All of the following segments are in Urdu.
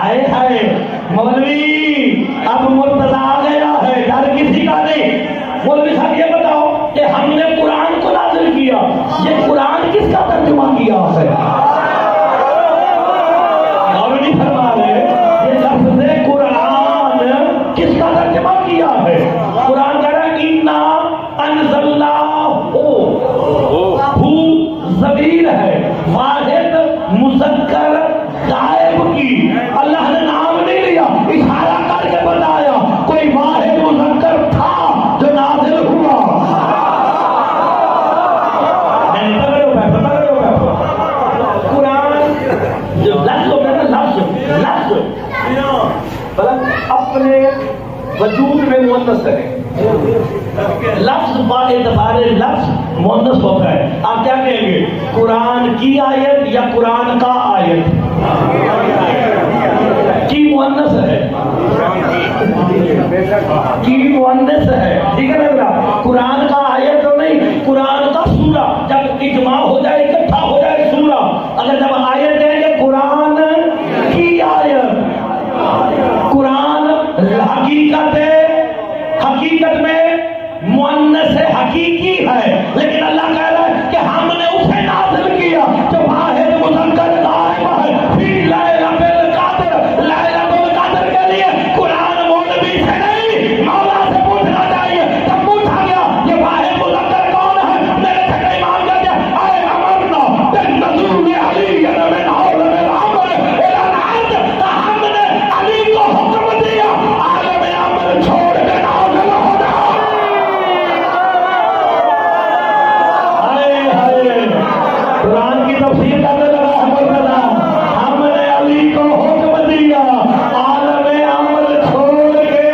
ہائے ہائے مولوی اب مرتضی آ گیا ہے، ڈر کسی کا نہیں۔ مولوی صاحب یہ بتاؤ کہ ہم نے قرآن کو نازل کیا، یہ قرآن کس کا ترجمہ کیا ہے؟ اور نہیں فرما رہے یہ لفظ قرآن کس کا ترجمہ کیا ہے؟ قرآن کہہ رہا ہے اِنَّا أَنزَلْنَاهُ، ہو ضمیر ہے واحد مذکر غائب کی، اللہ نے نام نہیں لیا، اشارہ کر کے بتایا کوئی واحد مذکر تھا جو نازل ہوا۔ قرآن جو لفظ ہوتا ہے نا، لفظ اپنے وجود میں مؤنث ہے، لفظ با اعتبار لفظ مؤنث ہوتا ہے۔ آپ کیا کہیں گے؟ قرآن کی آیت یا قرآن کا آیت؟ کی مؤنث ہے، کی مؤنث ہے، ٹھیک ہے نا؟ قرآن کا آیت تو نہیں، قرآن کا سورہ جب اجماع ہو جائے، اکٹھا ہو جائے سورہ، اگر جب آیت ہے کہ قرآن کی آیت، قرآن حقیقت ہے، حقیقت میں مؤنث حقیقی ہے، لیکن اللہ کہہ رہا ہے کہ ہم نے اسے نازل کیا جو واحد مذکر غائب ہے، فی لیلۃ القدر، لیلۃ القدر کے لیے قرآن مولوی سے نہیں مولا سے پوچھنا چاہیے۔ تب پوچھا گیا یہ واحد مذکر کون ہے، میرے سے ایمان کر دیا اے امرنا بالنزول علی من عالم الامر الى الارض، ہم نے علی کو حکم دیا عالم امر چھوڑ کے نازل ہو جاؤ۔ قرآن کی تفسیر کرنے لگا ہے مرتضیٰ، ہم نے علی کو حکم دیا عالم امر چھوڑ کے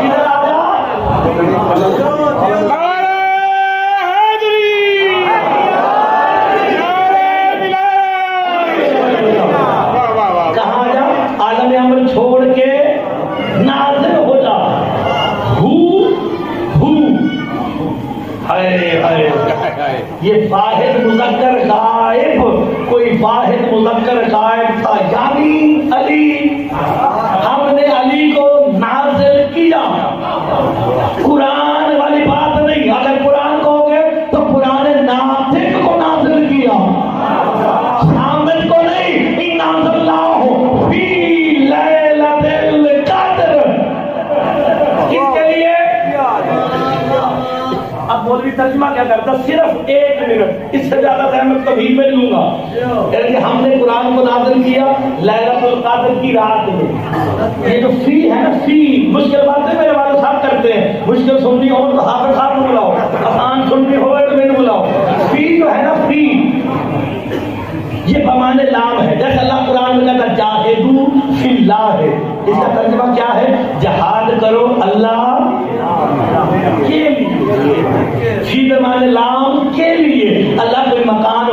ادھر آ جا۔ کہاں جا؟ عالم امر چھوڑ کے نازل ہو جا۔ یہ واحد مذکر غائب، کوئی واحد مذکر غائب تھا یعنی علی، ہم نے علی کو نازل کیا۔ قرآن والی بات نہیں، اگر قرآن کہو گے تو قرآن ناطق کو نازل کیا، سامد کو نہیں۔ اِنَّا أَنزَلْنَاهُ فِي لَيْلَةِ الْقَدْرِ، کس کے لیے؟ اب مولوی ترجمہ کیا کرتا؟ صرف 1 منٹ، اس سے زیادہ ٹائم میں کبھی میں لوں گا۔ کہ ہم نے قرآن کو نازل کیا لیلۃ القدر کی رات میں۔ یہ جو فی ہے نا، فی مشکل باتیں میرے والد صاحب کرتے ہیں، مشکل سننی ہو تو حافظ صاحب کو بلاؤ، آسان سننی ہو تو میں نے بلاؤ۔ فی جو ہے نا، فی یہ بمانے لام ہے، جیسے اللہ قرآن میں کہتا جاہدوا فی اللہ ہے، اس کا ترجمہ کیا ہے؟ جہاد کرو اللہ کے لیے۔ فی بمانے لام کے لیے، اللہ کوئی مکان